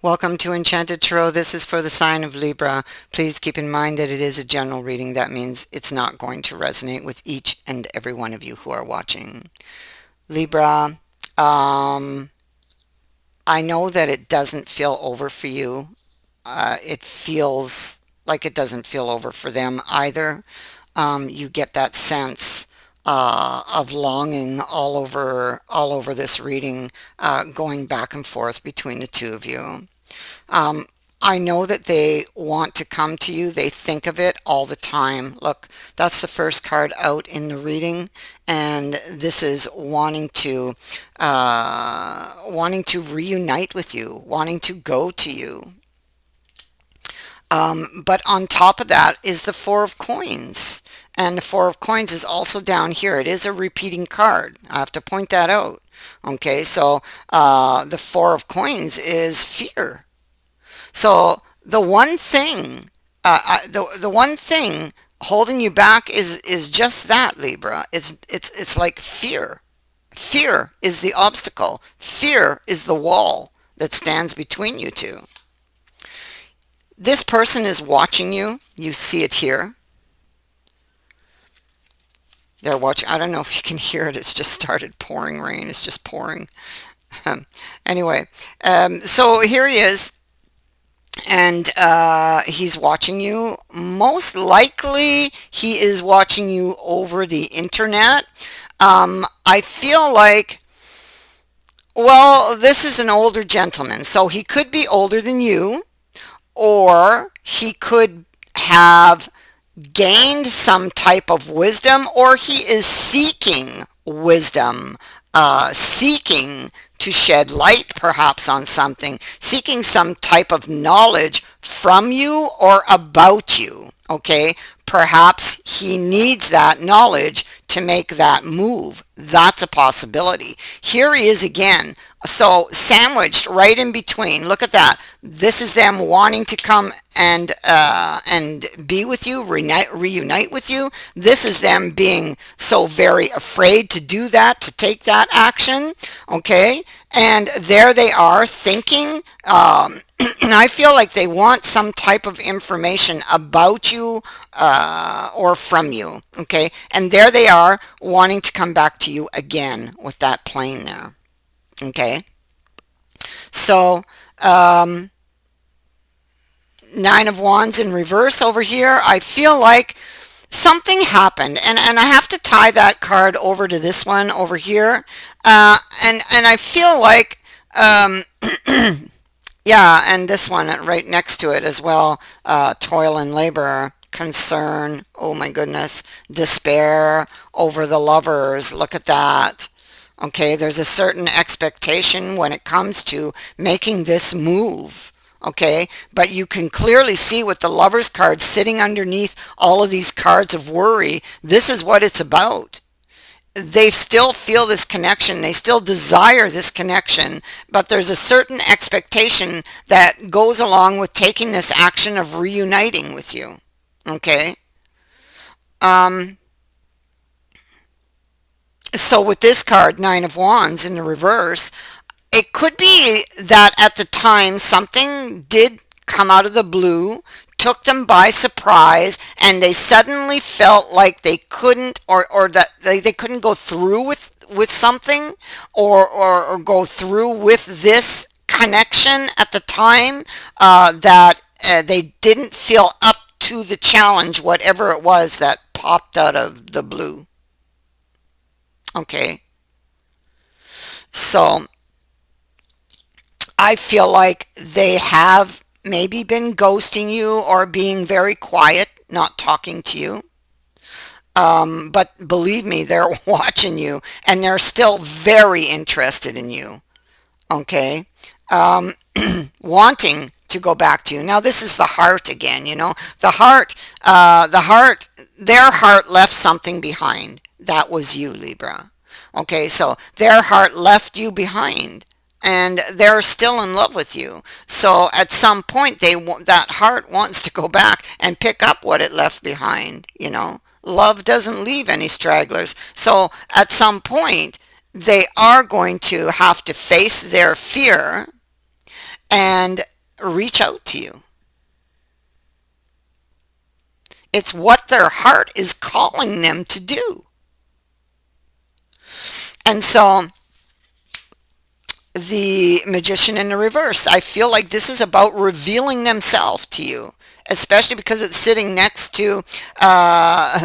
Welcome to Enchanted Tarot. This is for the sign of Libra. Please keep in mind that it is a general reading. That means it's not going to resonate with each and every one of you who are watching. Libra, I know that it doesn't feel over for you. It feels like it doesn't feel over for them either. You get that sense of longing all over this reading, going back and forth between the two of you. Um, I know that they want to come to you. They think of it all the time. Look, that's the first card out in the reading, and this is wanting to reunite with you, wanting to go to you. But on top of that is the Four of Coins. And the Four of Coins is also down here. It is a repeating card. I have to point that out. Okay, so the Four of Coins is fear. So the one thing holding you back is just that, Libra. It's like fear. Fear is the obstacle. Fear is the wall that stands between you two. This person is watching you. You see it here. They're watching. I don't know if you can hear it. It's just started pouring rain. It's just pouring. Anyway, so here he is. And he's watching you. Most likely, he is watching you over the internet. I feel like, well, this is an older gentleman, so he could be older than you, or he could have gained some type of wisdom, or he is seeking wisdom, seeking to shed light perhaps on something, seeking some type of knowledge from you or about you. Okay, perhaps he needs that knowledge to make that move. That's a possibility. Here he is again. So sandwiched right in between. Look at that. This is them wanting to come and be with you, reunite with you. This is them being so very afraid to do that, to take that action. Okay, and there they are thinking. I feel like they want some type of information about you or from you. Okay, and there they are wanting to come back to you again with that plane there. Okay, so Nine of Wands in reverse over here. I feel like something happened, and I have to tie that card over to this one over here, and I feel like yeah, and this one right next to it as well, toil and labor, concern, oh my goodness, despair over the lovers. Look at that. Okay, there's a certain expectation when it comes to making this move. Okay, but you can clearly see with the lovers card sitting underneath all of these cards of worry, this is what it's about. They still feel this connection, they still desire this connection, but there's a certain expectation that goes along with taking this action of reuniting with you. Okay, so with this card, Nine of Wands in the reverse, it could be that at the time something did come out of the blue, took them by surprise, and they suddenly felt like they couldn't, or that they couldn't go through with something, or go through with this connection at the time, that they didn't feel up to the challenge, whatever it was that popped out of the blue. Okay, so I feel like they have maybe been ghosting you or being very quiet, not talking to you. But believe me, they're watching you and they're still very interested in you. Okay. Um, wanting to go back to you. Now this is the heart again, you know. Their heart left something behind. That was you, Libra. Okay, so their heart left you behind and they're still in love with you. So at some point that heart wants to go back and pick up what it left behind, you know. Love doesn't leave any stragglers. So at some point they are going to have to face their fear and reach out to you. It's what their heart is calling them to do. And so the Magician in the reverse, I feel like this is about revealing themselves to you, especially because it's sitting next to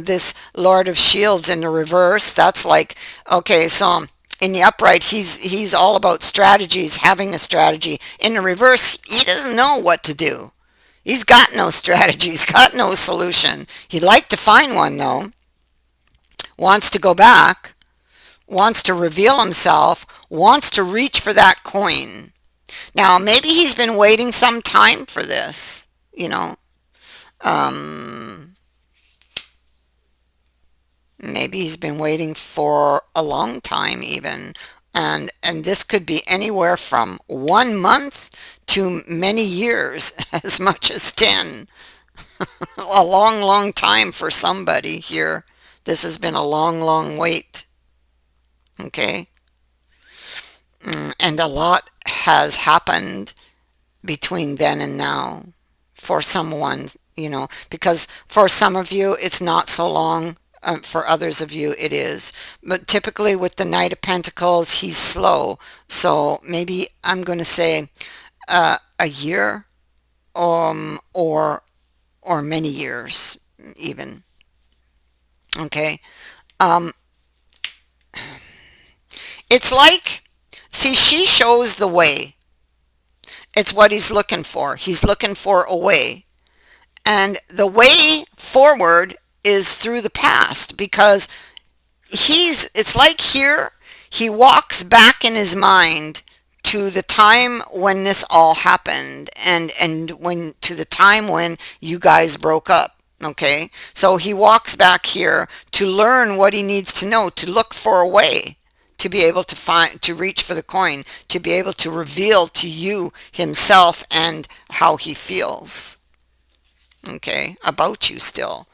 this Lord of Shields in the reverse. That's like, okay, so in the upright, he's all about strategies, having a strategy. In the reverse, he doesn't know what to do. He's got no strategy. He's got no solution. He'd like to find one, though. Wants to go back. Wants to reveal himself. Wants to reach for that coin. Now, maybe he's been waiting some time for this, you know. Maybe he's been waiting for a long time even. And this could be anywhere from 1 month to many years, as much as 10. A long, long time for somebody here. This has been a long, long wait. Okay? And a lot has happened between then and now for someone, you know, because for some of you it's not so long. For others of you it is. But typically with the Knight of Pentacles, he's slow. So maybe I'm going to say a year or many years even. Okay. Um, it's like, see, she shows the way. It's what he's looking for. He's looking for a way. And the way forward is through the past, because it's like here, he walks back in his mind to the time when this all happened, and when to the time when you guys broke up. Okay, so he walks back here to learn what he needs to know, to look for a way to be able to find, to reach for the coin, to be able to reveal to you himself and how he feels, okay, about you still,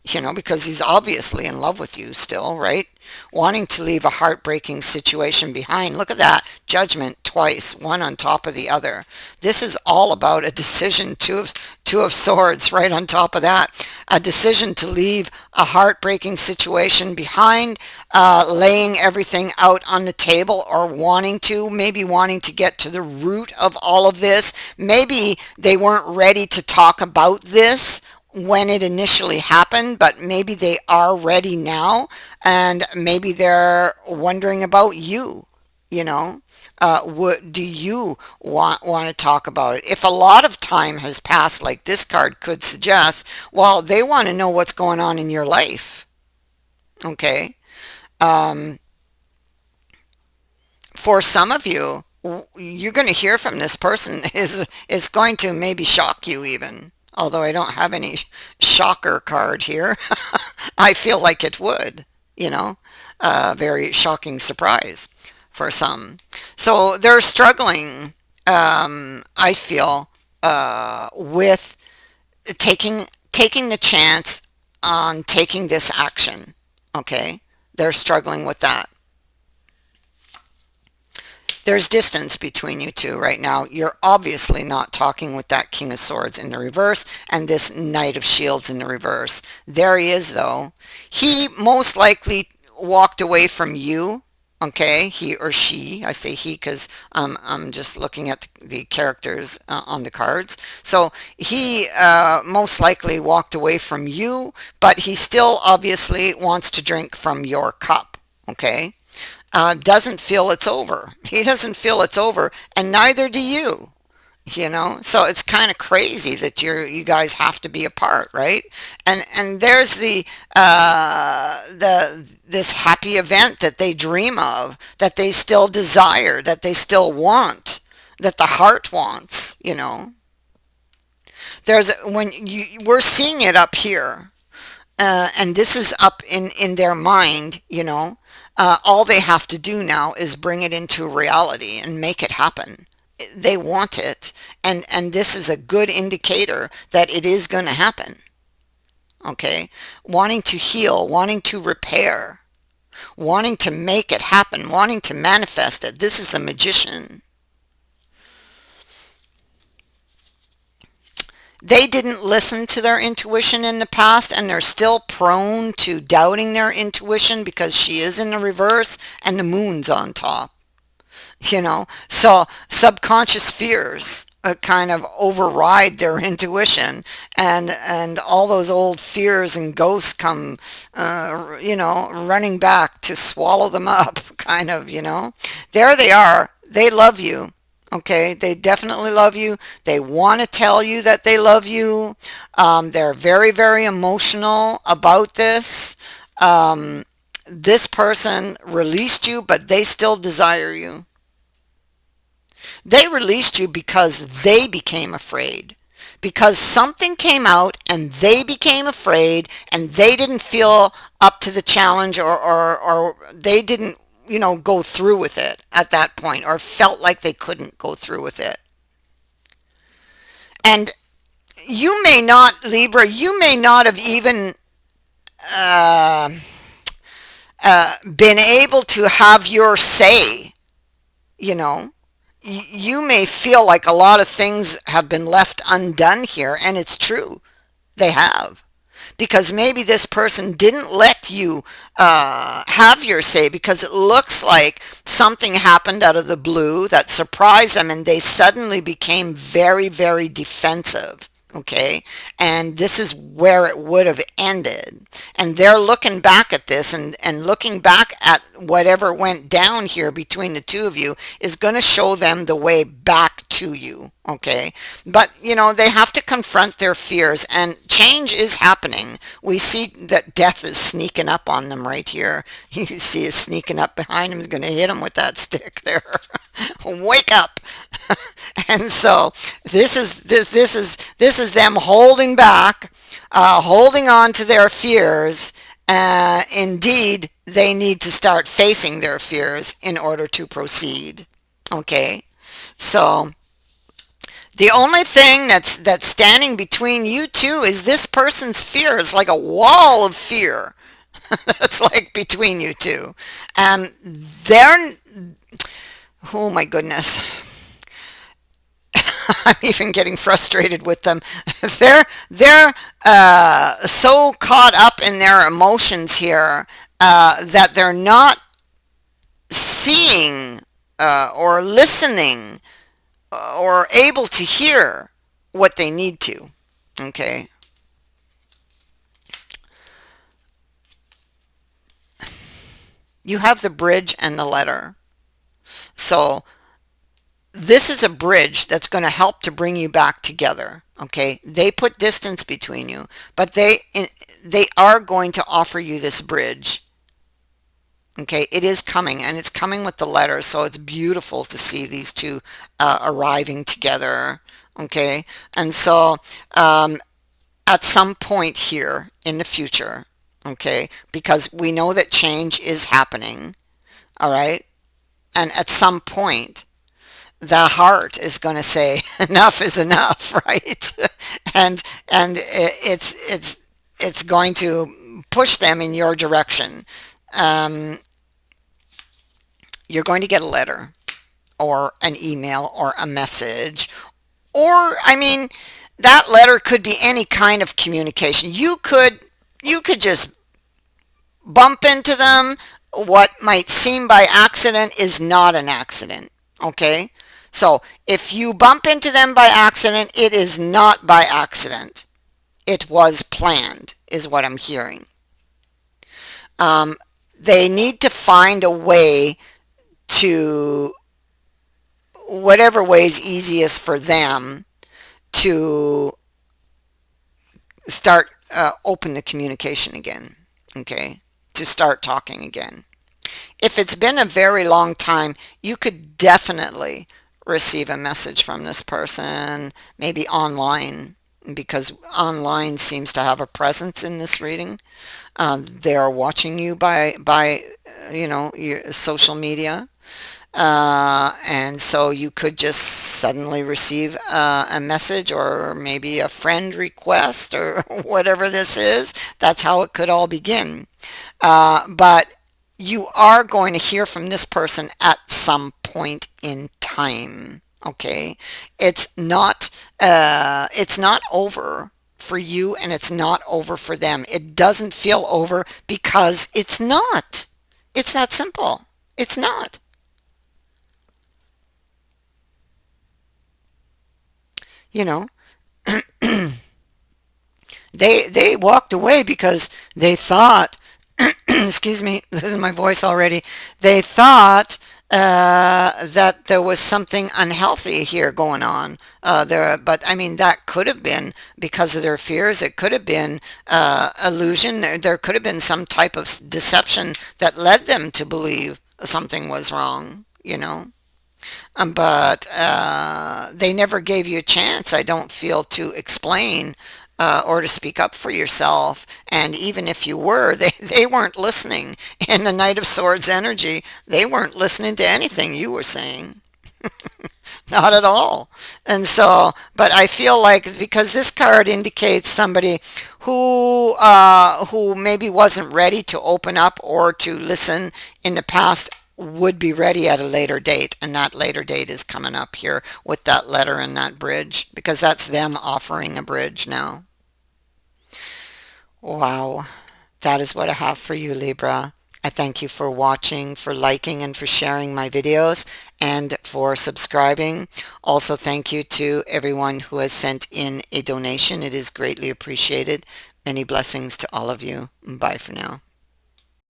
you know, because he's obviously in love with you still, right? Wanting to leave a heartbreaking situation behind. Look at that. Judgment twice, one on top of the other. This is all about a decision. Two of Swords right on top of that. A decision to leave a heartbreaking situation behind, laying everything out on the table, or maybe wanting to get to the root of all of this. Maybe they weren't ready to talk about this when it initially happened, but maybe they are ready now, and maybe they're wondering about you, you know. What do you want to talk about it? If a lot of time has passed, like this card could suggest, well, they want to know what's going on in your life. Okay. For some of you, you're going to hear from this person is going to maybe shock you even. Although I don't have any shocker card here. I feel like it would, you know, a very shocking surprise for some. So they're struggling, I feel, with taking the chance on taking this action. Okay, they're struggling with that. There's distance between you two right now. You're obviously not talking with that King of Swords in the reverse and this Knight of Shields in the reverse. There he is, though. He most likely walked away from you. Okay, he or she. I say he because I'm just looking at the characters on the cards. So he most likely walked away from you, but he still obviously wants to drink from your cup. Okay. Doesn't feel it's over. He doesn't feel it's over, and neither do you. You know, so it's kind of crazy that you guys have to be apart, right? And there's this happy event that they dream of, that they still desire, that they still want, that the heart wants. You know, we're seeing it up here, and this is up in their mind, you know. All they have to do now is bring it into reality and make it happen. They want it, and this is a good indicator that it is going to happen. Okay, wanting to heal, wanting to repair, wanting to make it happen, wanting to manifest it. This is a magician. They didn't listen to their intuition in the past, and they're still prone to doubting their intuition because she is in the reverse and the moon's on top. So subconscious fears kind of override their intuition, and all those old fears and ghosts come running back to swallow them up, kind of. There they are. They love you. Okay, they definitely love you. They want to tell you that they love you. They're very, very emotional about this. um, this person released you, but they still desire you. They released you because they became afraid. Because something came out and they became afraid, and they didn't feel up to the challenge, or they didn't, go through with it at that point, or felt like they couldn't go through with it. And you may not, Libra, you may not have even uh, been able to have your say, you know. You may feel like a lot of things have been left undone here, and it's true. They have. Because maybe this person didn't let you have your say, because it looks like something happened out of the blue that surprised them, and they suddenly became very, very defensive. Okay, and this is where it would have ended. And they're looking back at this, and looking back at whatever went down here between the two of you is going to show them the way back to you. Okay, but they have to confront their fears, and change is happening. We see that death is sneaking up on them right here. You see it sneaking up behind him. Is going to hit him with that stick there. Wake up. And so this is them holding back, holding on to their fears. Indeed, they need to start facing their fears in order to proceed. Okay, so the only thing that's standing between you two is this person's fear. It's like a wall of fear that's like between you two. They're, oh my goodness. I'm even getting frustrated with them. They're so caught up in their emotions here that they're not seeing or listening or able to hear what they need to. Okay. You have the bridge and the letter. So this is a bridge that's going to help to bring you back together. Okay, they put distance between you, but they are going to offer you this bridge. Okay, it is coming, and it's coming with the letter, so it's beautiful to see these two arriving together. Okay, and so at some point here in the future, okay, because we know that change is happening, all right, and at some point the heart is going to say enough is enough, right? and it's going to push them in your direction. um, you're going to get a letter or an email or a message, or I mean, that letter could be any kind of communication. You could just bump into them. What might seem by accident is not an accident. Okay, so if you bump into them by accident, it is not by accident. It was planned, is what I'm hearing. um, they need to find a way to, whatever way is easiest for them, to start open the communication again. Okay, to start talking again. If it's been a very long time, you could definitely receive a message from this person, maybe online, because online seems to have a presence in this reading. They are watching you by your social media. And so you could just suddenly receive a message, or maybe a friend request, or whatever this is. That's how it could all begin. But you are going to hear from this person at some point in time. Okay, it's not over for you, and it's not over for them. It doesn't feel over because it's not. It's that simple. It's not. You know, they walked away because they thought, excuse me, losing my voice already. They thought that there was something unhealthy here going on. But I mean, that could have been because of their fears. It could have been illusion. There could have been some type of deception that led them to believe something was wrong, you know. But they never gave you a chance, I don't feel, to explain or to speak up for yourself. And even if you were, they weren't listening. In the Knight of Swords energy, they weren't listening to anything you were saying. Not at all. And so, but I feel like because this card indicates somebody who maybe wasn't ready to open up or to listen in the past would be ready at a later date, and that later date is coming up here with that letter and that bridge, because that's them offering a bridge now. Wow. That is what I have for you, Libra. I thank you for watching, for liking, and for sharing my videos, and for subscribing. Also, thank you to everyone who has sent in a donation. It is greatly appreciated. Many blessings to all of you. Bye for now.